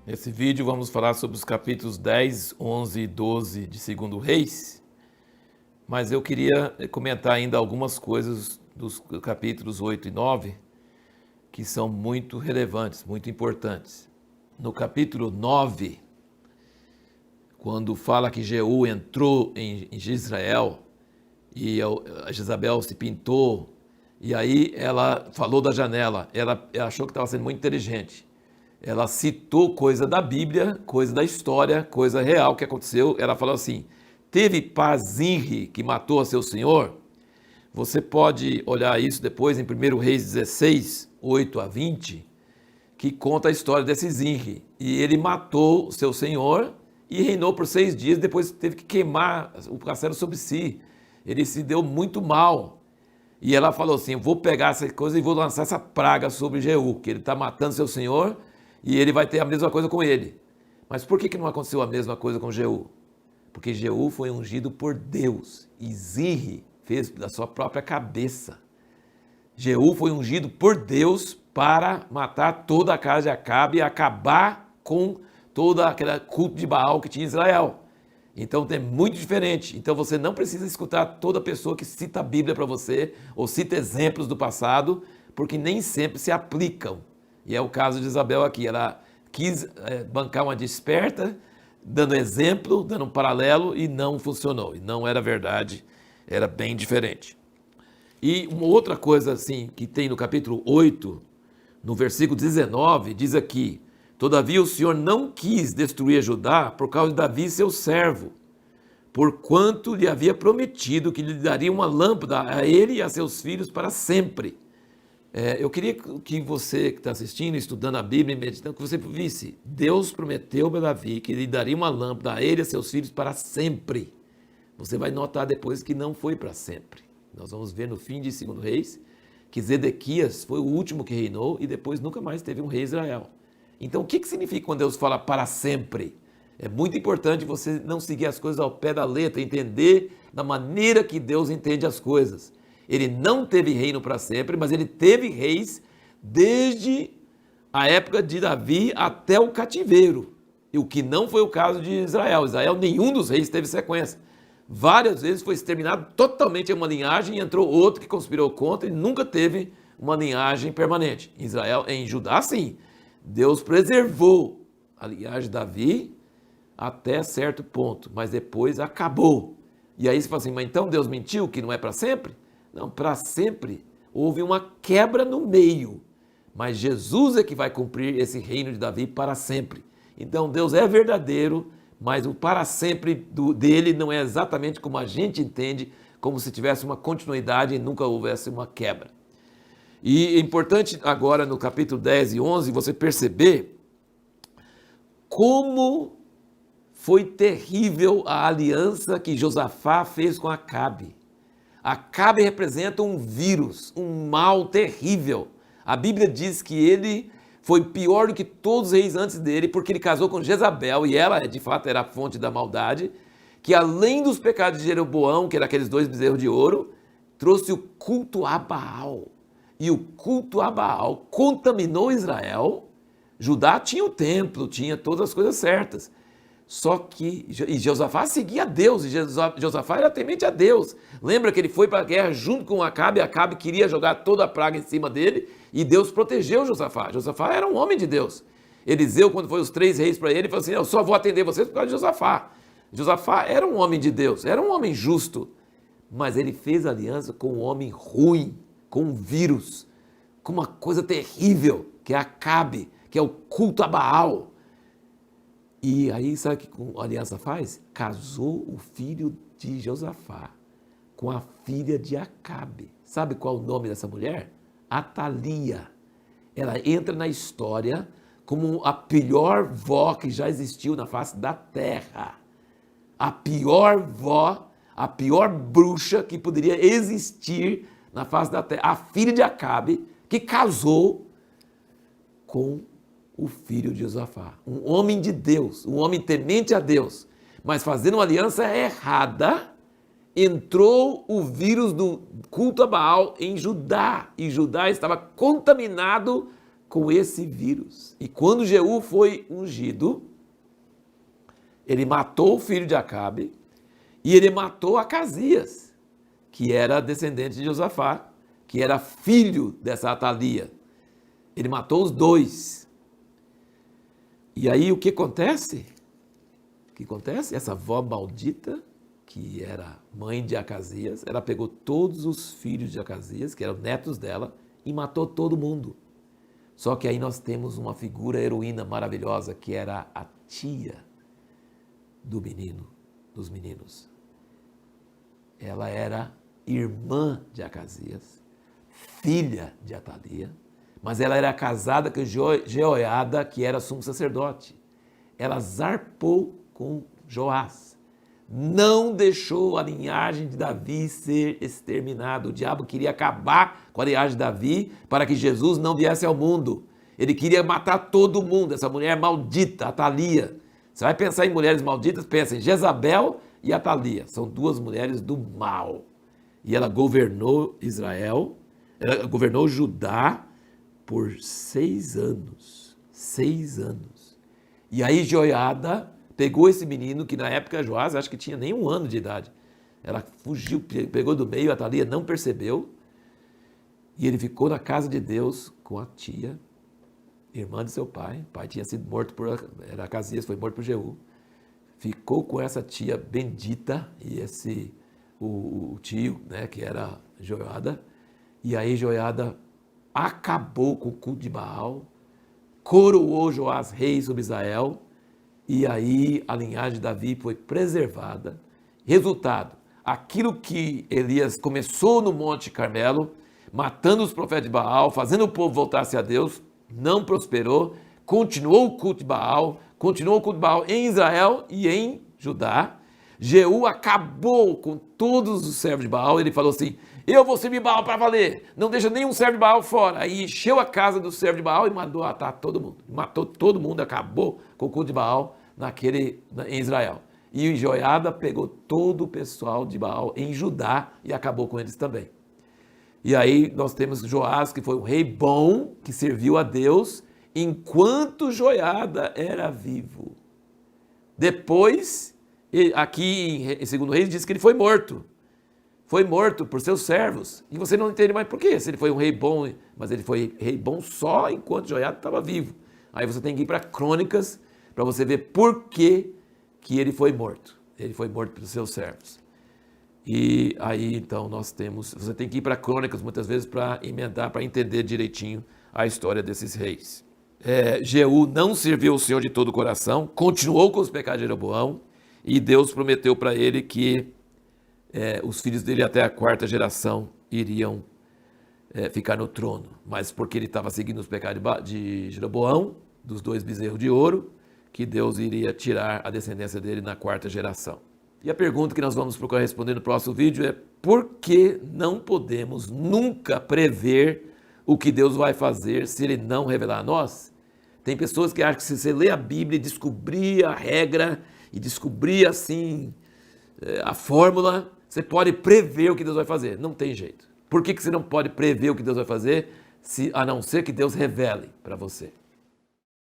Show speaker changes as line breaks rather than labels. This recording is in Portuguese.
Nesse vídeo vamos falar sobre os capítulos 10, 11 e 12 de 2 Reis, mas eu queria comentar ainda algumas coisas dos capítulos 8 e 9 que são muito relevantes, muito importantes. No capítulo 9, quando fala que Jeú entrou em Israel e a Jezabel se pintou, e aí ela falou da janela, ela achou que estava sendo muito inteligente. Ela citou coisa da Bíblia, coisa da história, coisa real que aconteceu. Ela falou assim: teve Pazinri que matou a seu senhor? Você pode olhar isso depois em 1 Reis 16, 8 a 20, que conta a história desse Zinri. E ele matou o seu senhor e reinou por 6 dias, depois teve que queimar o castelo sobre si. Ele se deu muito mal. E ela falou assim: eu vou pegar essa coisa e vou lançar essa praga sobre Jeú, que ele está matando seu senhor e ele vai ter a mesma coisa com ele. Mas por que não aconteceu a mesma coisa com Jeú? Porque Jeú foi ungido por Deus e Zinri fez da sua própria cabeça. Jeú foi ungido por Deus para matar toda a casa de Acabe e acabar com todo aquele culto de Baal que tinha em Israel. Então é muito diferente. Então você não precisa escutar toda pessoa que cita a Bíblia para você ou cita exemplos do passado, porque nem sempre se aplicam. E é o caso de Isabel aqui. Ela quis bancar uma desperta, dando exemplo, dando um paralelo, e não funcionou. E não era verdade, era bem diferente. E uma outra coisa assim que tem no capítulo 8, no versículo 19, diz aqui: todavia o Senhor não quis destruir Judá por causa de Davi, seu servo, porquanto lhe havia prometido que lhe daria uma lâmpada a ele e a seus filhos para sempre. Eu queria que você que está assistindo, estudando a Bíblia e meditando, que você visse: Deus prometeu para Davi que lhe daria uma lâmpada a ele e a seus filhos para sempre. Você vai notar depois que não foi para sempre. Nós vamos ver no fim de 2 Reis que Zedequias foi o último que reinou e depois nunca mais teve um rei Israel. Então, o que significa quando Deus fala para sempre? É muito importante você não seguir as coisas ao pé da letra, entender da maneira que Deus entende as coisas. Ele não teve reino para sempre, mas ele teve reis desde a época de Davi até o cativeiro. E o que não foi o caso de Israel. Israel, nenhum dos reis teve sequência. Várias vezes foi exterminado totalmente uma linhagem e entrou outro que conspirou contra e nunca teve uma linhagem permanente. Em Israel, em Judá, sim. Deus preservou a linhagem de Davi até certo ponto, mas depois acabou. E aí você fala assim: mas então Deus mentiu que não é para sempre? Não, para sempre houve uma quebra no meio, mas Jesus é que vai cumprir esse reino de Davi para sempre. Então Deus é verdadeiro, mas o para sempre dele não é exatamente como a gente entende, como se tivesse uma continuidade e nunca houvesse uma quebra. E é importante agora no capítulo 10 e 11 você perceber como foi terrível a aliança que Josafá fez com Acabe. Acabe representa um vírus, um mal terrível. A Bíblia diz que ele foi pior do que todos os reis antes dele, porque ele casou com Jezabel, e ela, de fato, era a fonte da maldade, que além dos pecados de Jeroboão, que eram aqueles 2 bezerros de ouro, trouxe o culto a Baal. E o culto a Baal contaminou Israel. Judá tinha o templo, tinha todas as coisas certas. Só que, e Josafá seguia a Deus, e Josafá era temente a Deus. Lembra que ele foi para a guerra junto com Acabe, Acabe queria jogar toda a praga em cima dele, e Deus protegeu Josafá. Josafá era um homem de Deus. Eliseu, quando foi os 3 reis para ele, falou assim: eu só vou atender vocês por causa de Josafá. Josafá era um homem de Deus, era um homem justo, mas ele fez aliança com um homem ruim, com um vírus, com uma coisa terrível, que é Acabe, que é o culto a Baal. E aí, sabe o que a aliança faz? Casou o filho de Josafá com a filha de Acabe. Sabe qual é o nome dessa mulher? Atalia. Ela entra na história como a pior vó que já existiu na face da terra. A pior vó, a pior bruxa que poderia existir na face da terra. A filha de Acabe, que casou com o filho de Josafá, um homem de Deus, um homem temente a Deus, mas fazendo uma aliança errada, entrou o vírus do culto a Baal em Judá, e Judá estava contaminado com esse vírus. E quando Jeú foi ungido, ele matou o filho de Acabe e ele matou Acasias, que era descendente de Josafá, que era filho dessa Atalia. Ele matou os dois. E aí o que acontece? O que acontece? Essa avó maldita, que era mãe de Acasias, ela pegou todos os filhos de Acasias, que eram netos dela, e matou todo mundo. Só que aí nós temos uma figura heroína maravilhosa, que era a tia do menino, dos meninos. Ela era irmã de Acasias, filha de Atalia, mas ela era casada com Jeoiada, que era sumo sacerdote. Ela zarpou com Joás. Não deixou a linhagem de Davi ser exterminada. O diabo queria acabar com a linhagem de Davi para que Jesus não viesse ao mundo. Ele queria matar todo mundo, essa mulher maldita, Atalia. Você vai pensar em mulheres malditas, pensa em Jezabel e Atalia. São duas mulheres do mal. E ela governou Israel, ela governou Judá por 6 anos. 6 anos. E aí Jeoiada pegou esse menino, que na época Joás, acho que tinha nem 1 ano de idade. Ela fugiu, pegou do meio, a Atalia não percebeu. E ele ficou na casa de Deus com a tia, irmã de seu pai. O pai tinha sido morto era Acasias, foi morto por Jeú. Ficou com essa tia bendita e o tio, né, que era Jeoiada. E aí Jeoiada acabou com o culto de Baal, coroou Joás rei sobre Israel. E aí a linhagem de Davi foi preservada. Resultado, aquilo que Elias começou no Monte Carmelo, matando os profetas de Baal, fazendo o povo voltar-se a Deus, não prosperou, continuou o culto de Baal em Israel e em Judá. Jeú acabou com todos os servos de Baal, ele falou assim, eu vou servir Baal para valer, não deixa nenhum servo de Baal fora. Aí encheu a casa do servo de Baal e mandou matar todo mundo. Matou todo mundo, acabou com o culto de Baal em Israel. E Jeoiada pegou todo o pessoal de Baal em Judá e acabou com eles também. E aí nós temos Joás, que foi um rei bom, que serviu a Deus, enquanto Jeoiada era vivo. Depois, aqui em 2 Reis diz que ele foi morto. Foi morto por seus servos. E você não entende mais por quê. Se ele foi um rei bom, mas ele foi rei bom só enquanto Jeoiada estava vivo. Aí você tem que ir para Crônicas para você ver por que ele foi morto. Ele foi morto pelos seus servos. E aí então você tem que ir para Crônicas muitas vezes para emendar, para entender direitinho a história desses reis. Jeú não serviu o Senhor de todo o coração, continuou com os pecados de Jeroboão, e Deus prometeu para ele que os filhos dele até a 4ª geração iriam ficar no trono. Mas porque ele estava seguindo os pecados de Jeroboão, dos 2 bezerros de ouro, que Deus iria tirar a descendência dele na 4ª geração. E a pergunta que nós vamos procurar responder no próximo vídeo é: por que não podemos nunca prever o que Deus vai fazer se Ele não revelar a nós? Tem pessoas que acham que se você ler a Bíblia e descobrir a regra e descobrir assim a fórmula, você pode prever o que Deus vai fazer. Não tem jeito. Por que você não pode prever o que Deus vai fazer, a não ser que Deus revele para você?